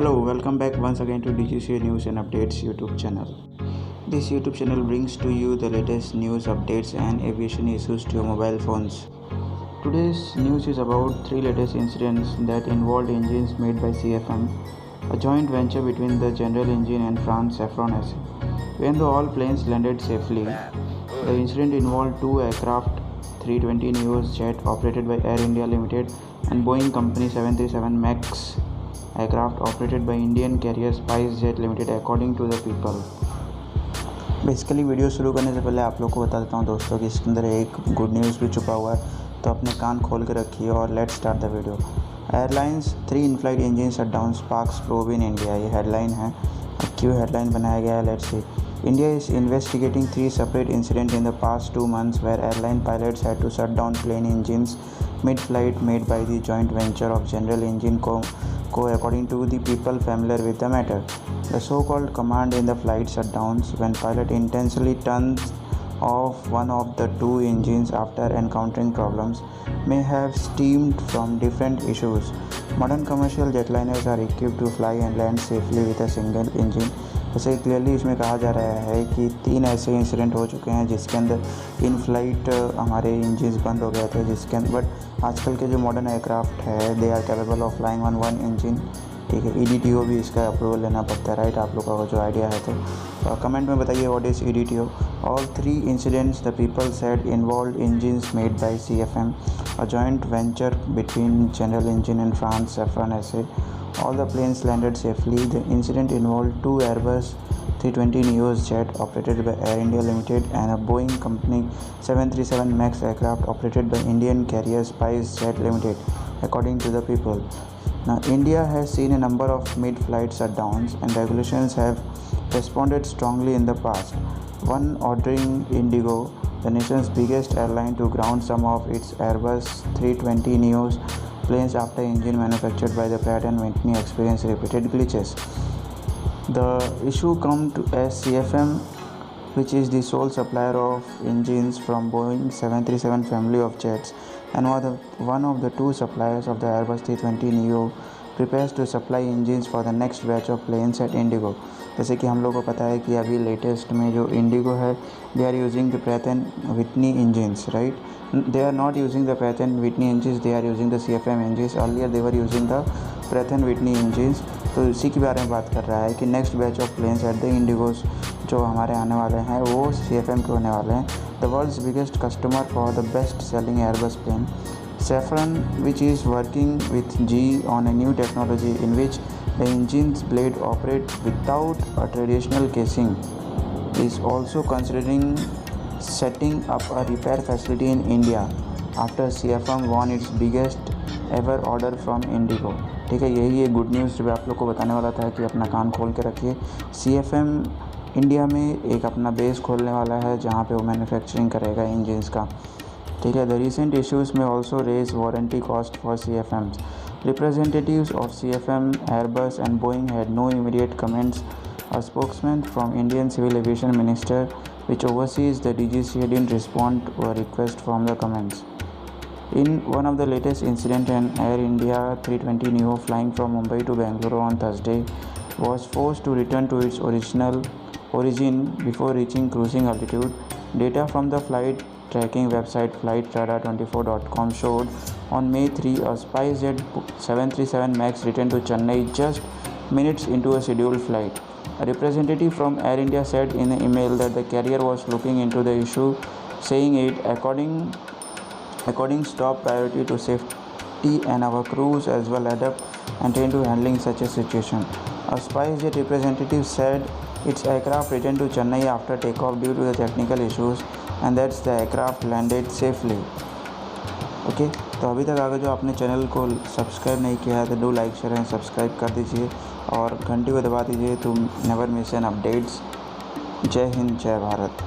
Hello, welcome back once again to DGCA News and Updates YouTube channel. This YouTube channel brings to you the latest news updates and aviation issues to your mobile phones. Today's news is about three latest incidents that involved engines made by CFM, a joint venture between the General Engine and France Safran SA. When the all planes landed safely, the incident involved two aircraft, 320neo jet operated by Air India Limited and Boeing Company 737 MAX aircraft operated by Indian carrier SpiceJet Limited according to the people. Basically video शुरू करने से पहले आप लोग को बता देता हूँ दोस्तों कि इसके अंदर एक गुड न्यूज़ भी छुपा हुआ है, तो अपने कान खोल के रखिए और let's start the video. Airlines 3 in flight engine shut down sparks probe in India, ये हेडलाइन है। क्यों हेडलाइन बनाया गया है, let's see. India is investigating 3 separate incidents in the past 2 months where airline pilots had to shut down plane engines mid-flight made by the joint venture of General Engine Co. According to the people familiar with the matter. The so-called command in the flight shutdowns when pilot intentionally turns off one of the 2 engines after encountering problems may have stemmed from different issues. Modern commercial jetliners are equipped to fly and land safely with a single engine. वैसे clearly इसमें कहा जा रहा है कि 3 ऐसे incident हो चुके हैं जिसके अंदर इन फ्लाइट हमारे इंजन्स बंद हो गए थे, जिसके अंदर बट आजकल के जो मॉडर्न एयरक्राफ्ट है they are capable of flying on 1 engine. ठीक है, EDTO भी इसका अप्रूवल लेना पड़ता है, राइट। आप लोगों का जो आइडिया है तो कमेंट में बताइए what is EDTO। All 3 incidents the people said involve engines made by CFM, a joint venture between general engine and France saffron SA. All the planes landed safely. The incident involved 2 Airbus 320neo jet operated by Air India Limited and a Boeing Company 737 MAX aircraft operated by Indian carrier SpiceJet Limited, according to the people. Now, India has seen a number of mid-flight shutdowns and regulations have responded strongly in the past. One ordering Indigo, the nation's biggest airline, to ground some of its Airbus 320neo planes after engine manufactured by the Pratt & Whitney experienced repeated glitches. The issue come to as CFM, which is the sole supplier of engines from Boeing 737 family of jets and one of the 2 suppliers of the Airbus 320neo, prepares to supply engines for the next batch of planes at Indigo. जैसे कि हम लोग को पता है कि अभी latest में जो इंडिगो है they are using the Pratt & Whitney engines, right? They are not using the Pratt & Whitney engines, they are using the CFM engines. Earlier they were using the Pratt & Whitney engines. तो इसी के बारे में बात कर रहा है कि next batch of planes at the IndiGo's जो हमारे आने वाले हैं वो CFM के होने वाले हैं। The world's biggest customer for the best selling Airbus plane Safran, which is working with GE on a new technology in which the engine's blade operate without a traditional casing, is also considering setting up a repair facility in India after CFM won its biggest ever order from Indigo. ठीक है, यही एक good news जो आप लोग को बताने वाला था कि अपना कान खोल के रखिए। CFM इंडिया में एक अपना बेस खोलने वाला है जहाँ पे वो मैन्युफैक्चरिंग करेगा इंजन्स का। ठीक है, द रिसेंट इश्यूज में also raise warranty cost for CFMs. Representatives of CFM, Airbus and Boeing had no immediate comments. A spokesman from Indian Civil Aviation Minister, which oversees the DGCA, didn't respond to a request from the comments. In one of the latest incidents, an Air India 320neo flying from Mumbai to Bangalore on Thursday was forced to return to its origin before reaching cruising altitude. Data from the flight tracking website flightradar24.com showed on May 3 a SpiceJet 737 MAX returned to Chennai just minutes into a scheduled flight. A representative from Air India said in an email that the carrier was looking into the issue, saying it according top priority to safety and our crews as well adapt and train to handling such a situation. A SpiceJet representative said its aircraft returned to Chennai after takeoff due to the technical issues and that the aircraft landed safely. Okay, तो अभी तक अगर जो आपने channel को subscribe नहीं किया है तो do like share and subscribe कर दीजिए और घंटी को दबा दीजिए to never miss an updates. जय हिंद, जय भारत।